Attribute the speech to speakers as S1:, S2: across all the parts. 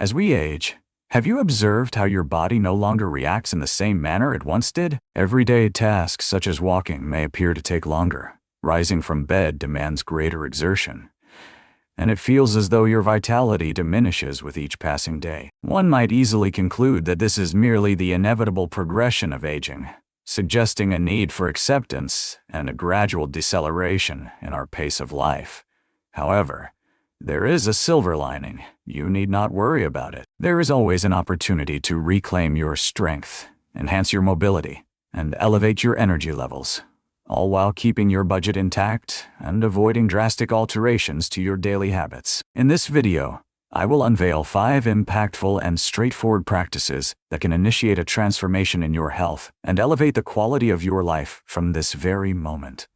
S1: As we age, have you observed how your body no longer reacts in the same manner it once did? Everyday tasks such as walking may appear to take longer. Rising from bed demands greater exertion, and it feels as though your vitality diminishes with each passing day. One might easily conclude that this is merely the inevitable progression of aging, suggesting a need for acceptance and a gradual deceleration in our pace of life. However, there is a silver lining. You need not worry about it. There is always an opportunity to reclaim your strength, enhance your mobility, and elevate your energy levels, all while keeping your budget intact and avoiding drastic alterations to your daily habits. In this video, I will unveil 5 impactful and straightforward practices that can initiate a transformation in your health and elevate the quality of your life from this very moment.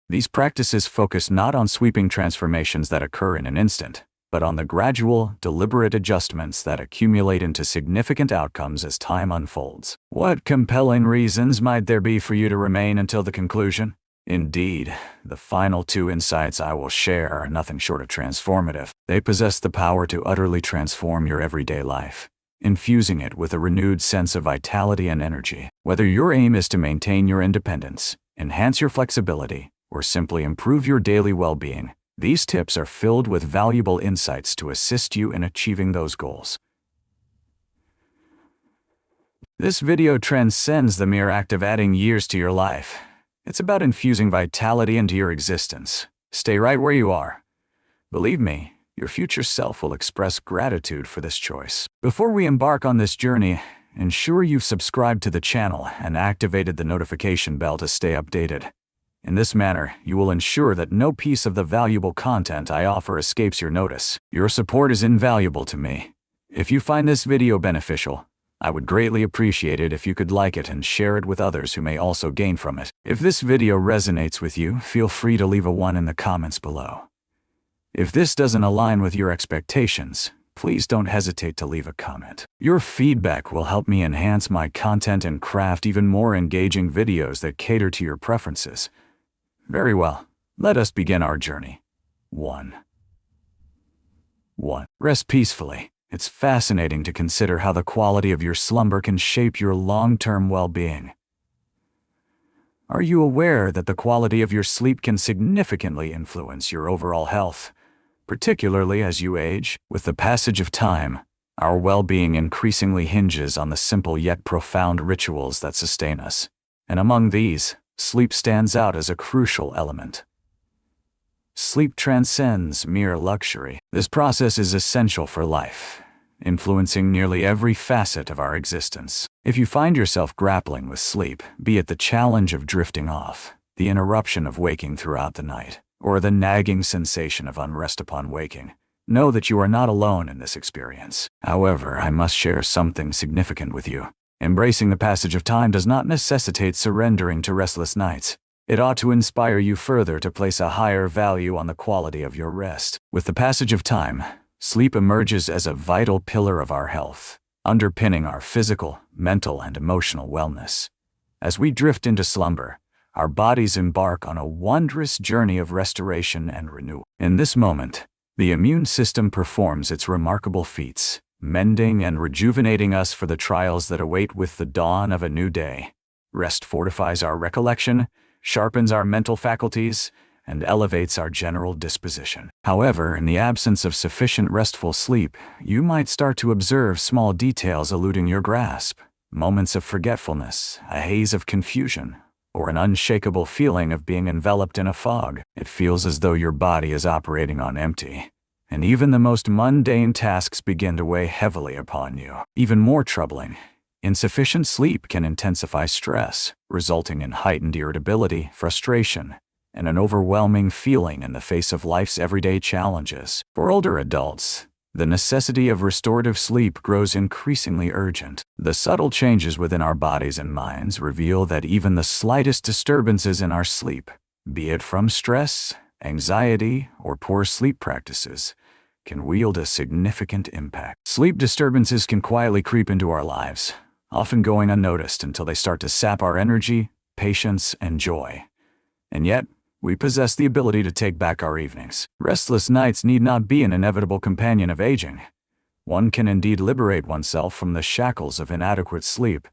S1: These practices focus not on sweeping transformations that occur in an instant, but on the gradual, deliberate adjustments that accumulate into significant outcomes as time unfolds. What compelling reasons might there be for you to remain until the conclusion? Indeed, the final 2 insights I will share are nothing short of transformative. They possess the power to utterly transform your everyday life, infusing it with a renewed sense of vitality and energy. Whether your aim is to maintain your independence, enhance your flexibility, or simply improve your daily well-being, these tips are filled with valuable insights to assist you in achieving those goals. This video transcends the mere act of adding years to your life. It's about infusing vitality into your existence. Stay right where you are. Believe me, your future self will express gratitude for this choice. Before we embark on this journey, ensure you've subscribed to the channel and activated the notification bell to stay updated. In this manner, you will ensure that no piece of the valuable content I offer escapes your notice. Your support is invaluable to me. If you find this video beneficial, I would greatly appreciate it if you could like it and share it with others who may also gain from it. If this video resonates with you, feel free to leave a 1 in the comments below. If this doesn't align with your expectations, please don't hesitate to leave a comment. Your feedback will help me enhance my content and craft even more engaging videos that cater to your preferences. Very well, let us begin our journey. 1. Rest peacefully. It's fascinating to consider how the quality of your slumber can shape your long-term well-being. Are you aware that the quality of your sleep can significantly influence your overall health, particularly as you age? With the passage of time, our well-being increasingly hinges on the simple yet profound rituals that sustain us, and among these, sleep stands out as a crucial element. Sleep transcends mere luxury. This process is essential for life, influencing nearly every facet of our existence. If you find yourself grappling with sleep, be it the challenge of drifting off, the interruption of waking throughout the night, or the nagging sensation of unrest upon waking, know that you are not alone in this experience. However, I must share something significant with you. Embracing the passage of time does not necessitate surrendering to restless nights. It ought to inspire you further to place a higher value on the quality of your rest. With the passage of time, sleep emerges as a vital pillar of our health, underpinning our physical, mental, and emotional wellness. As we drift into slumber, our bodies embark on a wondrous journey of restoration and renewal. In this moment, the immune system performs its remarkable feats, mending and rejuvenating us for the trials that await with the dawn of a new day. Rest fortifies our recollection, sharpens our mental faculties, and elevates our general disposition. However, in the absence of sufficient restful sleep, you might start to observe small details eluding your grasp, moments of forgetfulness, a haze of confusion, or an unshakable feeling of being enveloped in a fog. It feels as though your body is operating on empty, and even the most mundane tasks begin to weigh heavily upon you. Even more troubling, insufficient sleep can intensify stress, resulting in heightened irritability, frustration, and an overwhelming feeling in the face of life's everyday challenges. For older adults, the necessity of restorative sleep grows increasingly urgent. The subtle changes within our bodies and minds reveal that even the slightest disturbances in our sleep, be it from stress, anxiety, or poor sleep practices, can wield a significant impact. Sleep disturbances can quietly creep into our lives, often going unnoticed until they start to sap our energy, patience, and joy. And yet, we possess the ability to take back our evenings. Restless nights need not be an inevitable companion of aging. one can indeed liberate oneself from the shackles of inadequate sleep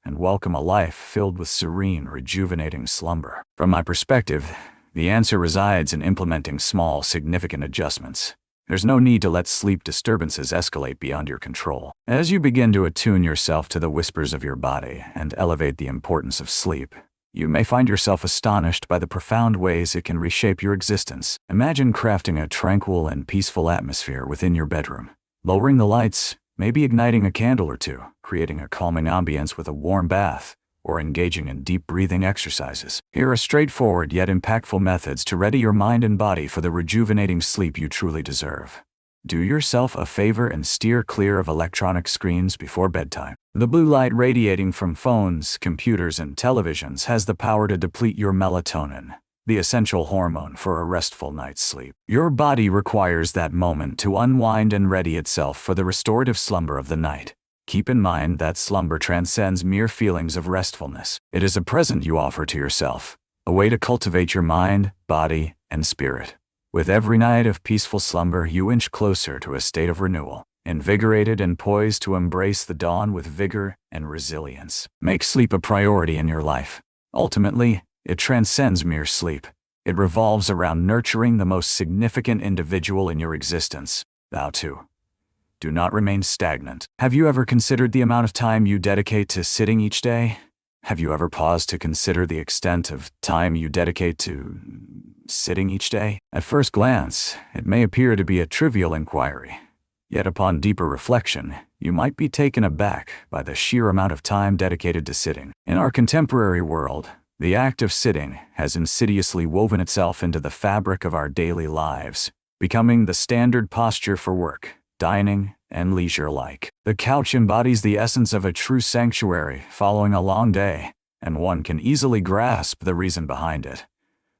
S1: and welcome a life filled with serene, rejuvenating slumber. From my perspective, the answer resides in implementing small, significant adjustments. There's no need to let sleep disturbances escalate beyond your control. As you begin to attune yourself to the whispers of your body and elevate the importance of sleep, you may find yourself astonished by the profound ways it can reshape your existence. Imagine crafting a tranquil and peaceful atmosphere within your bedroom. Lowering the lights, maybe igniting a candle or two, creating a calming ambience with a warm bath, or engaging in deep breathing exercises. Here are straightforward yet impactful methods to ready your mind and body for the rejuvenating sleep you truly deserve. Do yourself a favor and steer clear of electronic screens before bedtime. The blue light radiating from phones, computers, and televisions has the power to deplete your melatonin, the essential hormone for a restful night's sleep. Your body requires that moment to unwind and ready itself for the restorative slumber of the night. Keep in mind that slumber transcends mere feelings of restfulness. It is a present you offer to yourself, a way to cultivate your mind, body, and spirit. With every night of peaceful slumber, you inch closer to a state of renewal, invigorated and poised to embrace the dawn with vigor and resilience. Make sleep a priority in your life. Ultimately, it transcends mere sleep. It revolves around nurturing the most significant individual in your existence. Thou too. Do not remain stagnant. Have you ever considered the amount of time you dedicate to sitting each day? Have you ever paused to consider the extent of time you dedicate to sitting each day? At first glance, it may appear to be a trivial inquiry. Yet upon deeper reflection, you might be taken aback by the sheer amount of time dedicated to sitting. In our contemporary world, the act of sitting has insidiously woven itself into the fabric of our daily lives, becoming the standard posture for work, dining, and leisure alike. The couch embodies the essence of a true sanctuary following a long day, and one can easily grasp the reason behind it.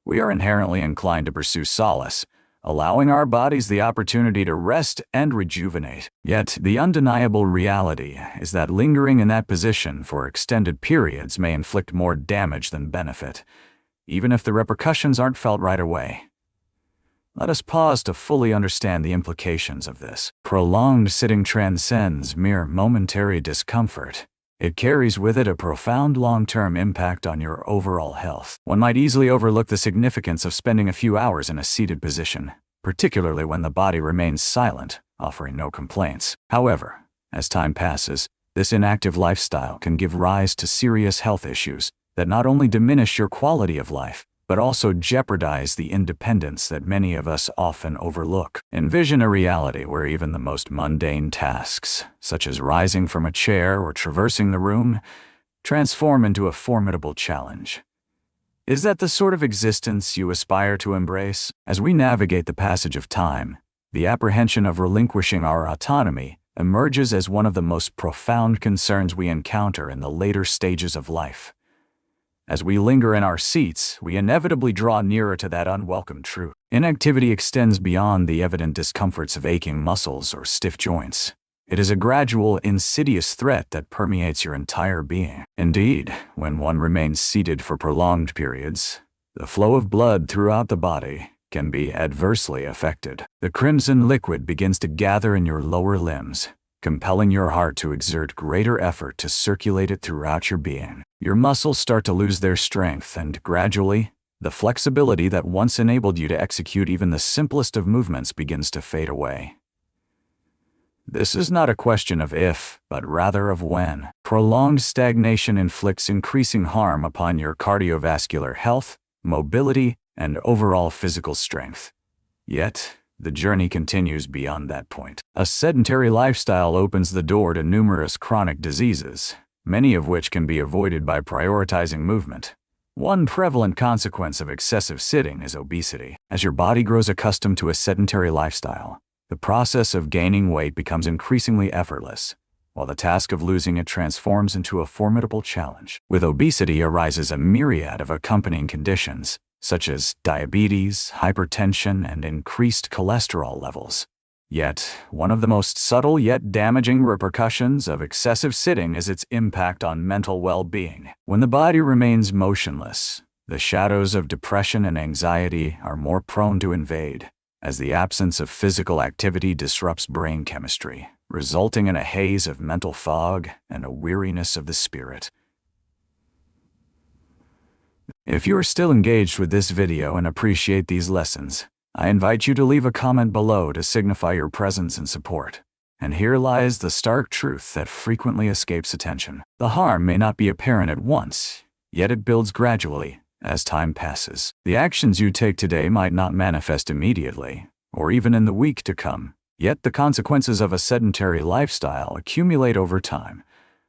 S1: We are inherently inclined to pursue solace, allowing our bodies the opportunity to rest and rejuvenate. Yet, the undeniable reality is that lingering in that position for extended periods may inflict more damage than benefit, even if the repercussions aren't felt right away. Let us pause to fully understand the implications of this. Prolonged sitting transcends mere momentary discomfort. It carries with it a profound long-term impact on your overall health. One might easily overlook the significance of spending a few hours in a seated position, particularly when the body remains silent, offering no complaints. However, as time passes, this inactive lifestyle can give rise to serious health issues that not only diminish your quality of life, but also jeopardize the independence that many of us often overlook. Envision a reality where even the most mundane tasks, such as rising from a chair or traversing the room, transform into a formidable challenge. Is that the sort of existence you aspire to embrace? As we navigate the passage of time, the apprehension of relinquishing our autonomy emerges as one of the most profound concerns we encounter in the later stages of life. As we linger in our seats, we inevitably draw nearer to that unwelcome truth. Inactivity extends beyond the evident discomforts of aching muscles or stiff joints. It is a gradual, insidious threat that permeates your entire being. Indeed, when one remains seated for prolonged periods, the flow of blood throughout the body can be adversely affected. The crimson liquid begins to gather in your lower limbs, compelling your heart to exert greater effort to circulate it throughout your being. Your muscles start to lose their strength, and gradually, the flexibility that once enabled you to execute even the simplest of movements begins to fade away. This is not a question of if, but rather of when. Prolonged stagnation inflicts increasing harm upon your cardiovascular health, mobility, and overall physical strength. Yet, the journey continues beyond that point. A sedentary lifestyle opens the door to numerous chronic diseases, many of which can be avoided by prioritizing movement. One prevalent consequence of excessive sitting is obesity. As your body grows accustomed to a sedentary lifestyle, the process of gaining weight becomes increasingly effortless, while the task of losing it transforms into a formidable challenge. With obesity arises a myriad of accompanying conditions, such as diabetes, hypertension, and increased cholesterol levels. Yet, one of the most subtle yet damaging repercussions of excessive sitting is its impact on mental well-being. When the body remains motionless, the shadows of depression and anxiety are more prone to invade, as the absence of physical activity disrupts brain chemistry, resulting in a haze of mental fog and a weariness of the spirit. If you are still engaged with this video and appreciate these lessons, I invite you to leave a comment below to signify your presence and support. And here lies the stark truth that frequently escapes attention. The harm may not be apparent at once, yet it builds gradually as time passes. The actions you take today might not manifest immediately, or even in the week to come, yet the consequences of a sedentary lifestyle accumulate over time,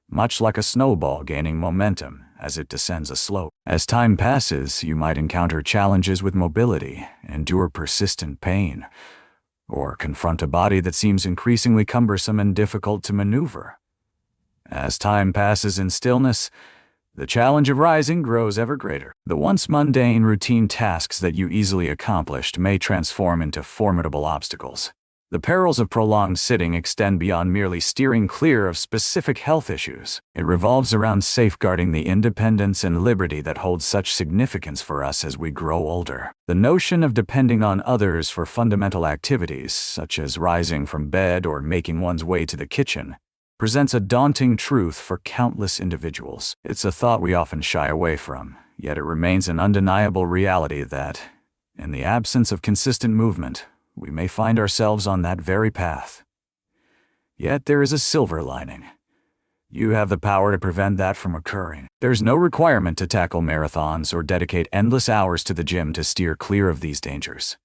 S1: much like a snowball gaining momentum as it descends a slope. As time passes, you might encounter challenges with mobility, endure persistent pain, or confront a body that seems increasingly cumbersome and difficult to maneuver. As time passes in stillness, the challenge of rising grows ever greater. The once mundane routine tasks that you easily accomplished may transform into formidable obstacles. The perils of prolonged sitting extend beyond merely steering clear of specific health issues. It revolves around safeguarding the independence and liberty that holds such significance for us as we grow older. The notion of depending on others for fundamental activities, such as rising from bed or making one's way to the kitchen, presents a daunting truth for countless individuals. It's a thought we often shy away from, yet it remains an undeniable reality that, in the absence of consistent movement, we may find ourselves on that very path. Yet there is a silver lining. You have the power to prevent that from occurring. There's no requirement to tackle marathons or dedicate endless hours to the gym to steer clear of these dangers.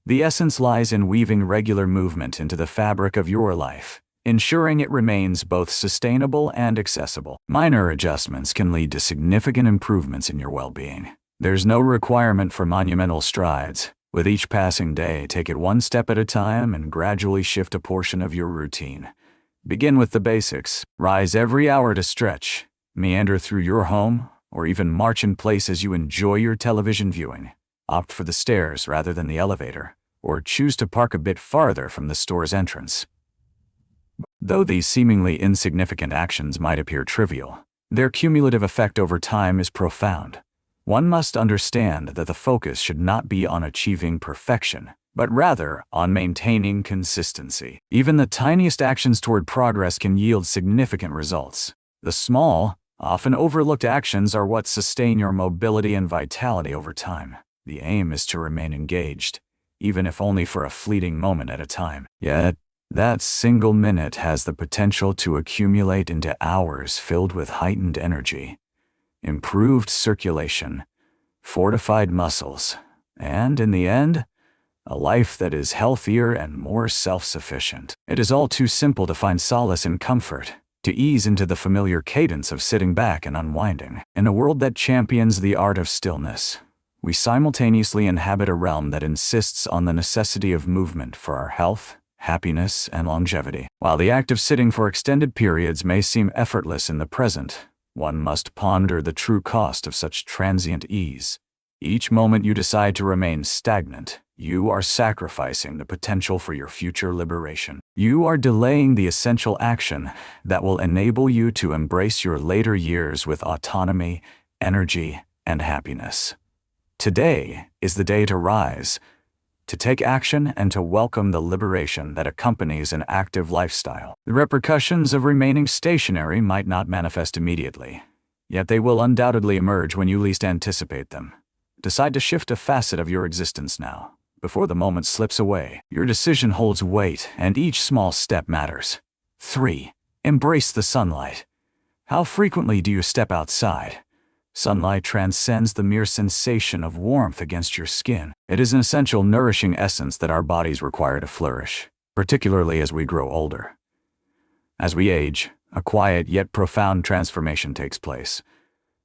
S1: The essence lies in weaving regular movement into the fabric of your life, ensuring it remains both sustainable and accessible. Minor adjustments can lead to significant improvements in your well-being. There's no requirement for monumental strides. With each passing day, take it one step at a time and gradually shift a portion of your routine. Begin with the basics. Rise every hour to stretch, meander through your home, or even march in place as you enjoy your television viewing. Opt for the stairs rather than the elevator, or choose to park a bit farther from the store's entrance. Though these seemingly insignificant actions might appear trivial, their cumulative effect over time is profound. One must understand that the focus should not be on achieving perfection, but rather on maintaining consistency. Even the tiniest actions toward progress can yield significant results. The small, often overlooked actions are what sustain your mobility and vitality over time. The aim is to remain engaged, even if only for a fleeting moment at a time. Yet, that single minute has the potential to accumulate into hours filled with heightened energy, improved circulation, fortified muscles, and, in the end, a life that is healthier and more self-sufficient. It is all too simple to find solace in comfort, to ease into the familiar cadence of sitting back and unwinding. In a world that champions the art of stillness, we simultaneously inhabit a realm that insists on the necessity of movement for our health, happiness, and longevity. While the act of sitting for extended periods may seem effortless in the present, one must ponder the true cost of such transient ease. Each moment you decide to remain stagnant, you are sacrificing the potential for your future liberation. You are delaying the essential action that will enable you to embrace your later years with autonomy, energy, and happiness. Today is the day to rise, to take action, and to welcome the liberation that accompanies an active lifestyle. The repercussions of remaining stationary might not manifest immediately, yet they will undoubtedly emerge when you least anticipate them. Decide to shift a facet of your existence now, before the moment slips away. Your decision holds weight, and each small step matters. 3. Embrace the sunlight. How frequently do you step outside? Sunlight transcends the mere sensation of warmth against your skin. It is an essential nourishing essence that our bodies require to flourish, particularly as we grow older. As we age, a quiet yet profound transformation takes place.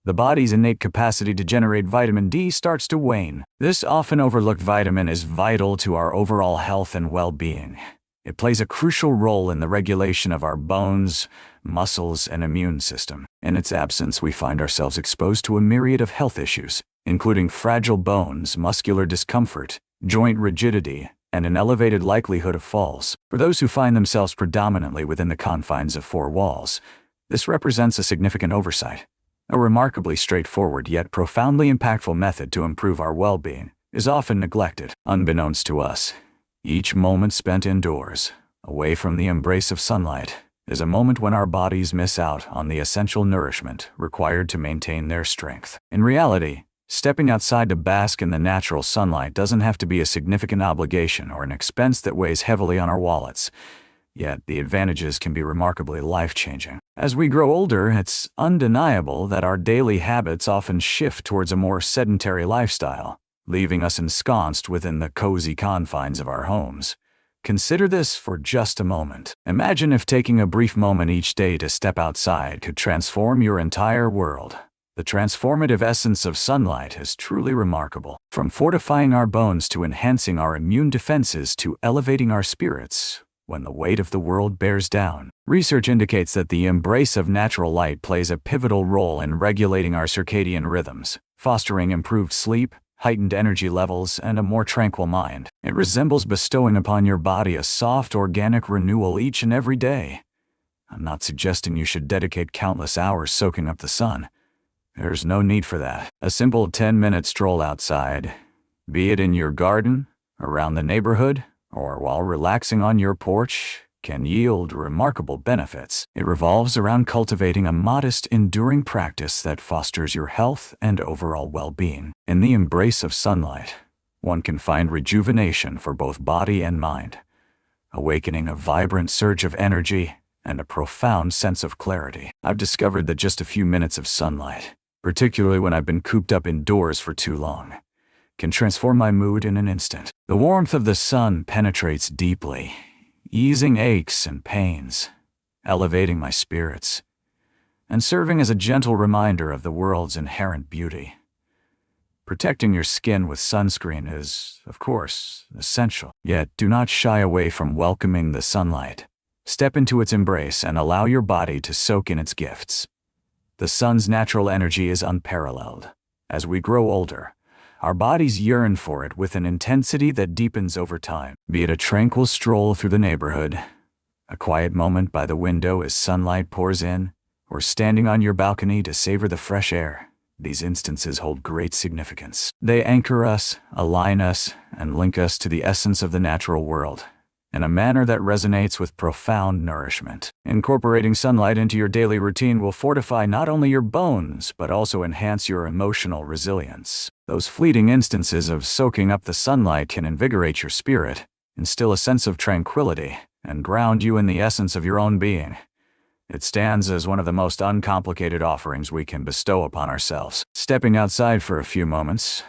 S1: The body's innate capacity to generate vitamin D starts to wane. This often overlooked vitamin is vital to our overall health and well-being. It plays a crucial role in the regulation of our bones, muscles, and immune system. In its absence, we find ourselves exposed to a myriad of health issues, including fragile bones, muscular discomfort, joint rigidity, and an elevated likelihood of falls. For those who find themselves predominantly within the confines of four walls, this represents a significant oversight. A remarkably straightforward yet profoundly impactful method to improve our well-being is often neglected. Unbeknownst to us, each moment spent indoors, away from the embrace of sunlight, is a moment when our bodies miss out on the essential nourishment required to maintain their strength. In reality, stepping outside to bask in the natural sunlight doesn't have to be a significant obligation or an expense that weighs heavily on our wallets. Yet the advantages can be remarkably life-changing. As we grow older, it's undeniable that our daily habits often shift towards a more sedentary lifestyle, leaving us ensconced within the cozy confines of our homes. Consider this for just a moment. Imagine if taking a brief moment each day to step outside could transform your entire world. The transformative essence of sunlight is truly remarkable. From fortifying our bones to enhancing our immune defenses to elevating our spirits when the weight of the world bears down. Research indicates that the embrace of natural light plays a pivotal role in regulating our circadian rhythms, fostering improved sleep, heightened energy levels, and a more tranquil mind. It resembles bestowing upon your body a soft, organic renewal each and every day. I'm not suggesting you should dedicate countless hours soaking up the sun. There's no need for that. A simple 10-minute stroll outside, be it in your garden, around the neighborhood, or while relaxing on your porch, can yield remarkable benefits. It revolves around cultivating a modest, enduring practice that fosters your health and overall well-being. In the embrace of sunlight, one can find rejuvenation for both body and mind, awakening a vibrant surge of energy and a profound sense of clarity. I've discovered that just a few minutes of sunlight, particularly when I've been cooped up indoors for too long, can transform my mood in an instant. The warmth of the sun penetrates deeply, easing aches and pains, elevating my spirits, and serving as a gentle reminder of the world's inherent beauty. Protecting your skin with sunscreen is, of course, essential. Yet do not shy away from welcoming the sunlight. Step into its embrace and allow your body to soak in its gifts. The sun's natural energy is unparalleled. As we grow older, our bodies yearn for it with an intensity that deepens over time. Be it a tranquil stroll through the neighborhood, a quiet moment by the window as sunlight pours in, or standing on your balcony to savor the fresh air, these instances hold great significance. They anchor us, align us, and link us to the essence of the natural world in a manner that resonates with profound nourishment. Incorporating sunlight into your daily routine will fortify not only your bones, but also enhance your emotional resilience. Those fleeting instances of soaking up the sunlight can invigorate your spirit, instill a sense of tranquility, and ground you in the essence of your own being. It stands as one of the most uncomplicated offerings we can bestow upon ourselves. Stepping outside for a few moments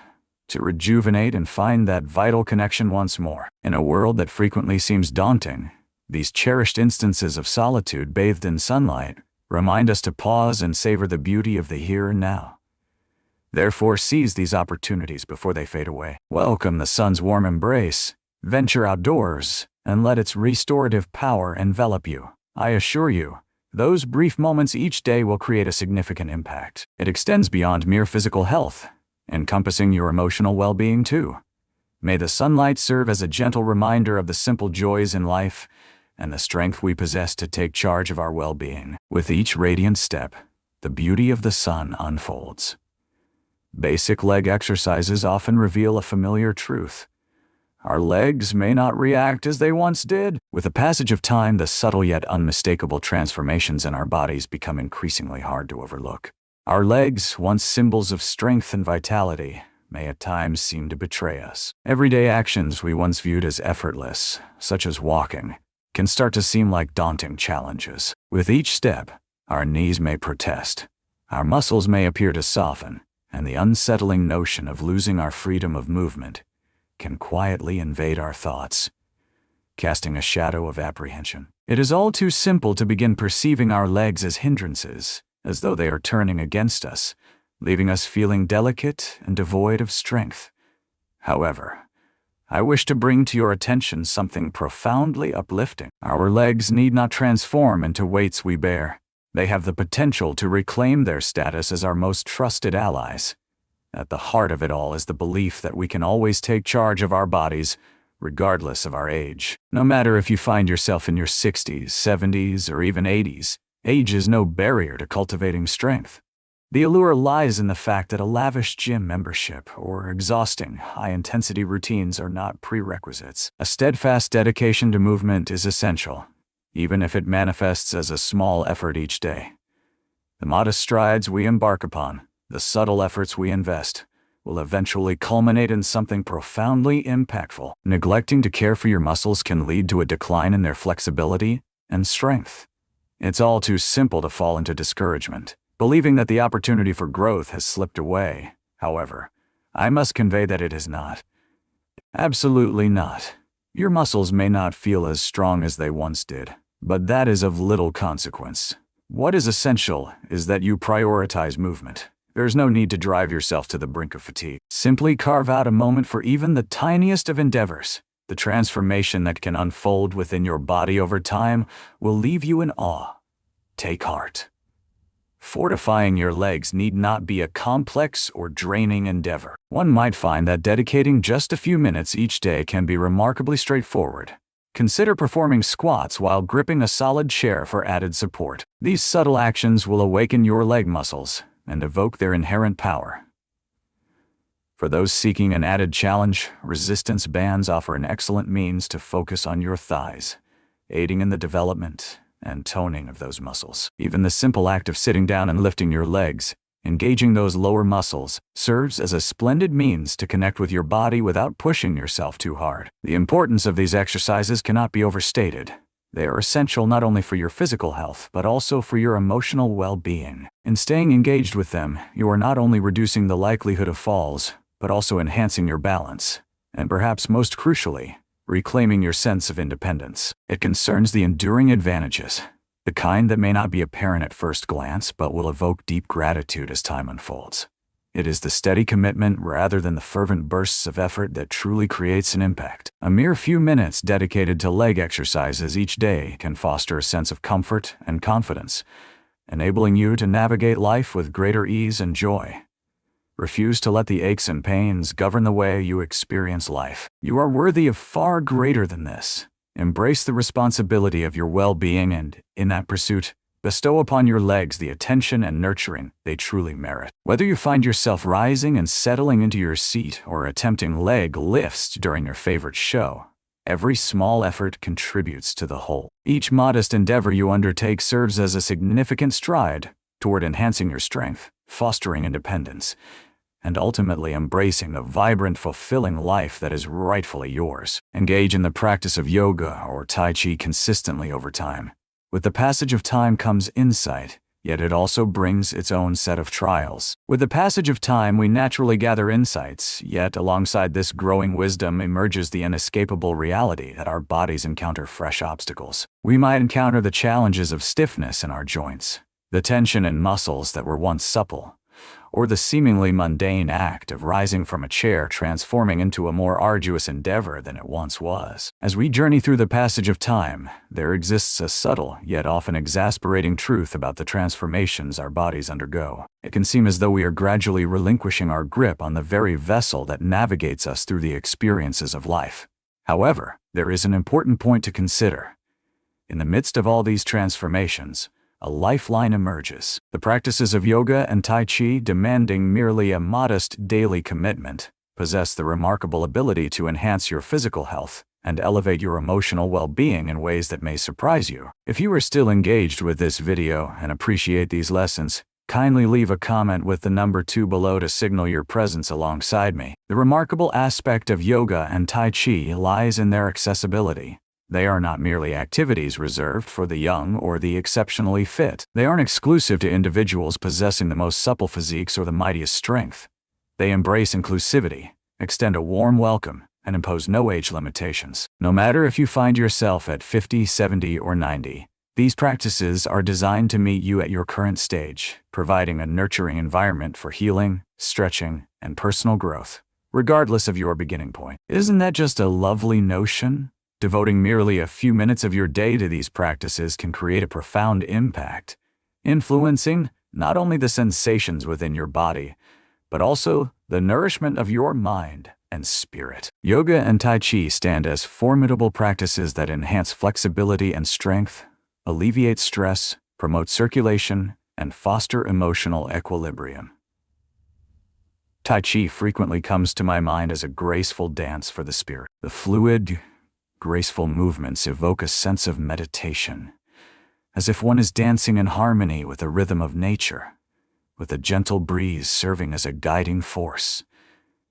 S1: to rejuvenate and find that vital connection once more. In a world that frequently seems daunting, these cherished instances of solitude bathed in sunlight remind us to pause and savor the beauty of the here and now. Therefore, seize these opportunities before they fade away. Welcome the sun's warm embrace, venture outdoors, and let its restorative power envelop you. I assure you, those brief moments each day will create a significant impact. It extends beyond mere physical health, encompassing your emotional well-being too. May the sunlight serve as a gentle reminder of the simple joys in life and the strength we possess to take charge of our well-being. With each radiant step, the beauty of the sun unfolds. Basic leg exercises often reveal a familiar truth. Our legs may not react as they once did. With the passage of time, the subtle yet unmistakable transformations in our bodies become increasingly hard to overlook. Our legs, once symbols of strength and vitality, may at times seem to betray us. Everyday actions we once viewed as effortless, such as walking, can start to seem like daunting challenges. With each step, our knees may protest, our muscles may appear to soften, and the unsettling notion of losing our freedom of movement can quietly invade our thoughts, casting a shadow of apprehension. It is all too simple to begin perceiving our legs as hindrances, as though they are turning against us, leaving us feeling delicate and devoid of strength. However, I wish to bring to your attention something profoundly uplifting. Our legs need not transform into weights we bear. They have the potential to reclaim their status as our most trusted allies. At the heart of it all is the belief that we can always take charge of our bodies, regardless of our age. No matter if you find yourself in your 60s, 70s, or even 80s, age is no barrier to cultivating strength. The allure lies in the fact that a lavish gym membership or exhausting, high-intensity routines are not prerequisites. A steadfast dedication to movement is essential, even if it manifests as a small effort each day. The modest strides we embark upon, the subtle efforts we invest, will eventually culminate in something profoundly impactful. Neglecting to care for your muscles can lead to a decline in their flexibility and strength. It's all too simple to fall into discouragement, believing that the opportunity for growth has slipped away. However, I must convey that it has not. Absolutely not. Your muscles may not feel as strong as they once did, but that is of little consequence. What is essential is that you prioritize movement. There's no need to drive yourself to the brink of fatigue. Simply carve out a moment for even the tiniest of endeavors. The transformation that can unfold within your body over time will leave you in awe. Take heart. Fortifying your legs need not be a complex or draining endeavor. One might find that dedicating just a few minutes each day can be remarkably straightforward. Consider performing squats while gripping a solid chair for added support. These subtle actions will awaken your leg muscles and evoke their inherent power. For those seeking an added challenge, resistance bands offer an excellent means to focus on your thighs, aiding in the development and toning of those muscles. Even the simple act of sitting down and lifting your legs, engaging those lower muscles, serves as a splendid means to connect with your body without pushing yourself too hard. The importance of these exercises cannot be overstated. They are essential not only for your physical health, but also for your emotional well-being. In staying engaged with them, you are not only reducing the likelihood of falls, but also enhancing your balance, and perhaps most crucially, reclaiming your sense of independence. It concerns the enduring advantages, the kind that may not be apparent at first glance, but will evoke deep gratitude as time unfolds. It is the steady commitment rather than the fervent bursts of effort that truly creates an impact. A mere few minutes dedicated to leg exercises each day can foster a sense of comfort and confidence, enabling you to navigate life with greater ease and joy. Refuse to let the aches and pains govern the way you experience life. You are worthy of far greater than this. Embrace the responsibility of your well-being and, in that pursuit, bestow upon your legs the attention and nurturing they truly merit. Whether you find yourself rising and settling into your seat or attempting leg lifts during your favorite show, every small effort contributes to the whole. Each modest endeavor you undertake serves as a significant stride toward enhancing your strength, fostering independence, and ultimately embracing the vibrant, fulfilling life that is rightfully yours. Engage in the practice of yoga or Tai Chi consistently over time. With the passage of time comes insight, yet it also brings its own set of trials. With the passage of time, we naturally gather insights, yet alongside this growing wisdom emerges the inescapable reality that our bodies encounter fresh obstacles. We might encounter the challenges of stiffness in our joints, the tension in muscles that were once supple, or the seemingly mundane act of rising from a chair transforming into a more arduous endeavor than it once was. As we journey through the passage of time, there exists a subtle yet often exasperating truth about the transformations our bodies undergo. It can seem as though we are gradually relinquishing our grip on the very vessel that navigates us through the experiences of life. However, there is an important point to consider. In the midst of all these transformations, a lifeline emerges. The practices of yoga and Tai Chi, demanding merely a modest daily commitment, possess the remarkable ability to enhance your physical health and elevate your emotional well-being in ways that may surprise you. If you are still engaged with this video and appreciate these lessons, kindly leave a comment with the number 2 below to signal your presence alongside me. The remarkable aspect of yoga and Tai Chi lies in their accessibility. They are not merely activities reserved for the young or the exceptionally fit. They aren't exclusive to individuals possessing the most supple physiques or the mightiest strength. They embrace inclusivity, extend a warm welcome, and impose no age limitations. No matter if you find yourself at 50, 70, or 90, these practices are designed to meet you at your current stage, providing a nurturing environment for healing, stretching, and personal growth, regardless of your beginning point. Isn't that just a lovely notion? Devoting merely a few minutes of your day to these practices can create a profound impact, influencing not only the sensations within your body, but also the nourishment of your mind and spirit. Yoga and Tai Chi stand as formidable practices that enhance flexibility and strength, alleviate stress, promote circulation, and foster emotional equilibrium. Tai Chi frequently comes to my mind as a graceful dance for the spirit. The fluid, graceful movements evoke a sense of meditation, as if one is dancing in harmony with the rhythm of nature, with a gentle breeze serving as a guiding force.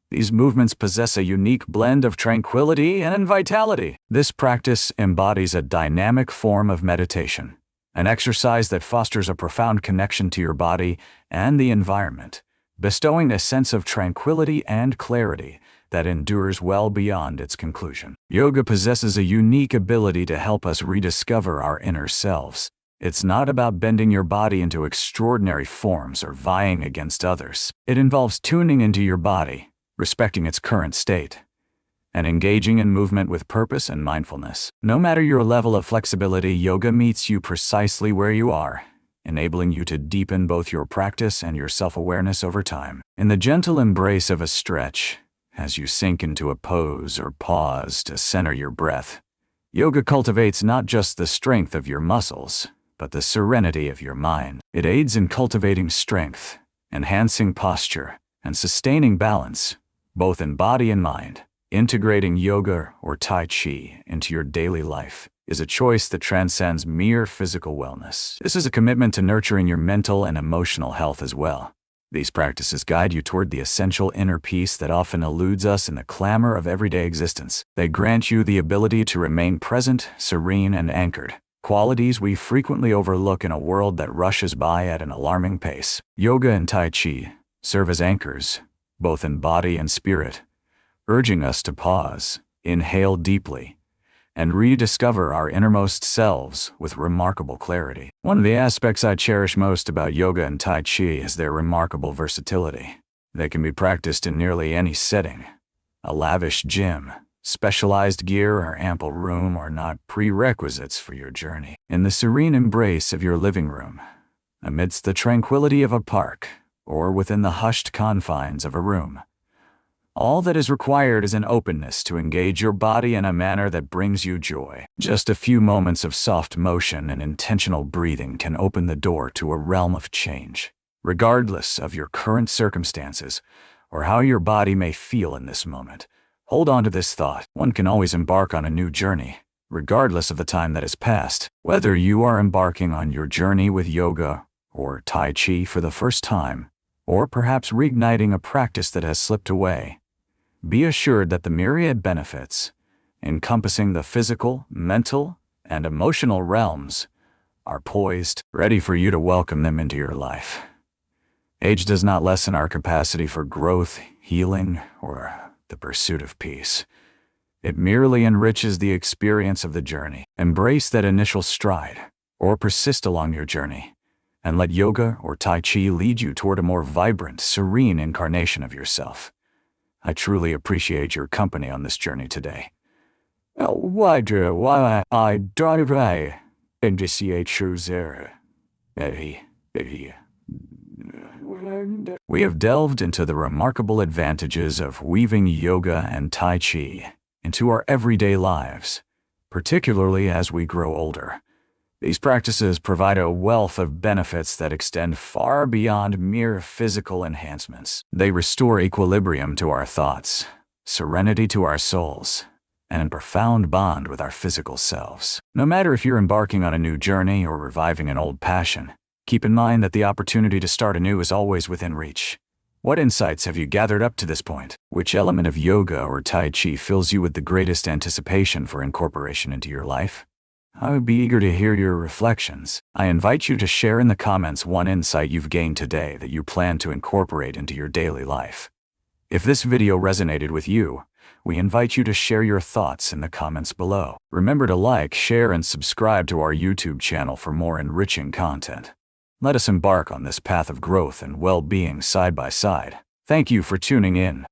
S1: These movements possess a unique blend of tranquility and vitality. This practice embodies a dynamic form of meditation, an exercise that fosters a profound connection to your body and the environment, bestowing a sense of tranquility and clarity that endures well beyond its conclusion. Yoga possesses a unique ability to help us rediscover our inner selves. It's not about bending your body into extraordinary forms or vying against others. It involves tuning into your body, respecting its current state, and engaging in movement with purpose and mindfulness. No matter your level of flexibility, yoga meets you precisely where you are, enabling you to deepen both your practice and your self-awareness over time. In the gentle embrace of a stretch, as you sink into a pose or pause to center your breath, yoga cultivates not just the strength of your muscles, but the serenity of your mind. It aids in cultivating strength, enhancing posture, and sustaining balance, both in body and mind. Integrating yoga or Tai Chi into your daily life is a choice that transcends mere physical wellness. This is a commitment to nurturing your mental and emotional health as well. These practices guide you toward the essential inner peace that often eludes us in the clamor of everyday existence. They grant you the ability to remain present, serene, and anchored, qualities we frequently overlook in a world that rushes by at an alarming pace. Yoga and Tai Chi serve as anchors, both in body and spirit, urging us to pause, inhale deeply, and rediscover our innermost selves with remarkable clarity. One of the aspects I cherish most about yoga and Tai Chi is their remarkable versatility. They can be practiced in nearly any setting. A lavish gym, specialized gear, or ample room are not prerequisites for your journey. In the serene embrace of your living room, amidst the tranquility of a park, or within the hushed confines of a room, all that is required is an openness to engage your body in a manner that brings you joy. Just a few moments of soft motion and intentional breathing can open the door to a realm of change. Regardless of your current circumstances or how your body may feel in this moment, hold on to this thought. One can always embark on a new journey, regardless of the time that has passed. Whether you are embarking on your journey with yoga or Tai Chi for the first time, or perhaps reigniting a practice that has slipped away, be assured that the myriad benefits, encompassing the physical, mental, and emotional realms, are poised, ready for you to welcome them into your life. Age does not lessen our capacity for growth, healing, or the pursuit of peace. It merely enriches the experience of the journey. Embrace that initial stride, or persist along your journey, and let yoga or Tai Chi lead you toward a more vibrant, serene incarnation of yourself. I truly appreciate your company on this journey today. Why I drive and we have delved into the remarkable advantages of weaving yoga and Tai Chi into our everyday lives, particularly as we grow older. These practices provide a wealth of benefits that extend far beyond mere physical enhancements. They restore equilibrium to our thoughts, serenity to our souls, and a profound bond with our physical selves. No matter if you're embarking on a new journey or reviving an old passion, keep in mind that the opportunity to start anew is always within reach. What insights have you gathered up to this point? Which element of yoga or Tai Chi fills you with the greatest anticipation for incorporation into your life? I would be eager to hear your reflections. I invite you to share in the comments one insight you've gained today that you plan to incorporate into your daily life. If this video resonated with you, we invite you to share your thoughts in the comments below. Remember to like, share, and subscribe to our YouTube channel for more enriching content. Let us embark on this path of growth and well-being side by side. Thank you for tuning in.